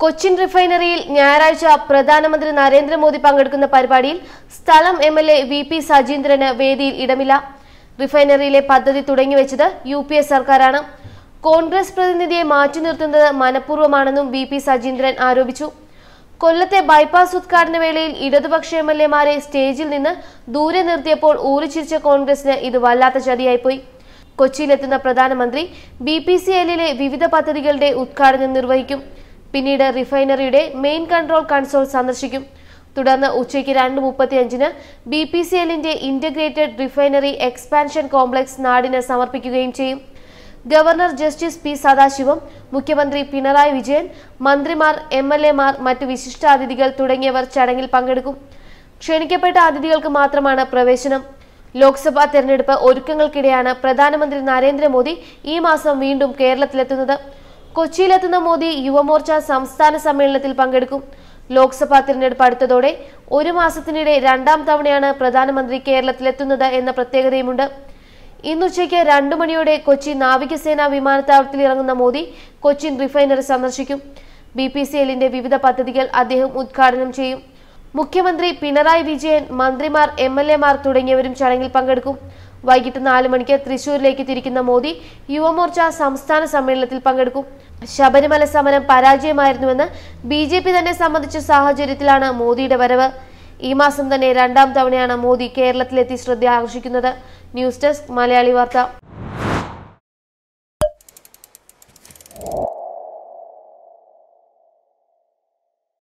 കൊച്ചിൻ റിഫൈനറിയിൽ ഞായറാഴ്ച പ്രധാനമന്ത്രി നരേന്ദ്രമോദി പങ്കെടുക്കുന്ന പരിപാടിയിൽ സ്ഥലം എംഎൽഎ വി.പി. സജീന്ദ്രന് വേദിയിൽ ഇടമില്ല. റിഫൈനറിയിലെ പദ്ധതി തുടങ്ങിവെച്ചത് യു.പി.എ സർക്കാരാണ്. കോൺഗ്രസ് പ്രതിനിധിയെ മാറ്റി നിർത്തുന്നത് മനഃപൂർവ്വമാണെന്നും വി.പി. സജീന്ദ്രൻ ആരോപിച്ചു. കൊല്ലത്തെ ബൈപ്പാസ് ഉദ്ഘാടന വേളയിൽ ഇടതുപക്ഷ എംഎൽഎമാരെ സ്റ്റേജിൽ നിന്ന് ദൂരെ നിർത്തിയപ്പോൾ ഊറിച്ചിരിച്ച കോൺഗ്രസിന് ഇത് വല്ലാത്ത ചതിയായിപ്പോയി. കൊച്ചിയിലെത്തുന്ന പ്രധാനമന്ത്രി BPCLലെ വിവിധ പദ്ധതികളുടെ ഉദ്ഘാടനം നിർവഹിക്കും. പിന്നീട് റിഫൈനറിയുടെ മെയിൻ കൺട്രോൾ കൺസോൾ സന്ദർശിക്കും. തുടർന്ന് ഉച്ചയ്ക്ക് 2:35-ന് BPCLന്റെ ഇന്റഗ്രേറ്റഡ് റിഫൈനറി എക്സ്പാൻഷൻ കോംപ്ലക്സ് നാടിന് സമർപ്പിക്കുകയും ചെയ്യും. Governor justice P. സദാശിവം, മുഖ്യമന്ത്രി പിണറായി വിജയൻ, മന്ത്രിമാർ, MLAമാർ, മറ്റു വിശിഷ്ടാതിഥികൾ തുടങ്ങിയവർ ചടങ്ങിൽ പങ്കെടുക്കും. ക്ഷണിക്കപ്പെട്ട അതിഥികൾക്ക് മാത്രമാണ് പ്രവേശനം. ലോക്സഭാ തെരഞ്ഞെടുപ്പ് ഒരുക്കങ്ങൾക്കിടെയാണ് പ്രധാനമന്ത്രി നരേന്ദ്രമോദി ഈ മാസം വീണ്ടും കേരളത്തിലെത്തുന്നത്. കൊച്ചിയിലെത്തുന്ന മോദി യുവമോർച്ച സംസ്ഥാന സമ്മേളനത്തിൽ പങ്കെടുക്കും. ലോക്സഭാ തിരഞ്ഞെടുപ്പ് അടുത്തതോടെ ഒരു മാസത്തിനിടെ രണ്ടാം തവണയാണ് പ്രധാനമന്ത്രി കേരളത്തിലെത്തുന്നത് എന്ന പ്രത്യേകതയുമുണ്ട്. ഇന്നുച്ചയ്ക്ക് 2 മണിയോടെ കൊച്ചി നാവികസേനാ വിമാനത്താവളത്തിൽ ഇറങ്ങുന്ന മോദി കൊച്ചിൻ റിഫൈനറി സന്ദർശിക്കും. BPCLന്റെ വിവിധ പദ്ധതികൾ അദ്ദേഹം ഉദ്ഘാടനം ചെയ്യും. മുഖ്യമന്ത്രി പിണറായി വിജയൻ, മന്ത്രിമാർ, MLAമാർ തുടങ്ങിയവരും ചടങ്ങിൽ പങ്കെടുക്കും. വൈകിട്ട് 4 മണിക്ക് തൃശൂരിലേക്ക് തിരിക്കുന്ന മോദി യുവമോർച്ച സംസ്ഥാന സമ്മേളനത്തിൽ പങ്കെടുക്കും. ശബരിമല സമരം പരാജയമായിരുന്നുവെന്ന് BJP തന്നെ സമ്മതിച്ച സാഹചര്യത്തിലാണ് മോദിയുടെ വരവ്. ഈ മാസം തന്നെ രണ്ടാം തവണയാണ് മോദി കേരളത്തിലെത്തി ശ്രദ്ധ ആകർഷിക്കുന്നത്. ന്യൂസ് ഡെസ്ക് മലയാളി വാർത്ത.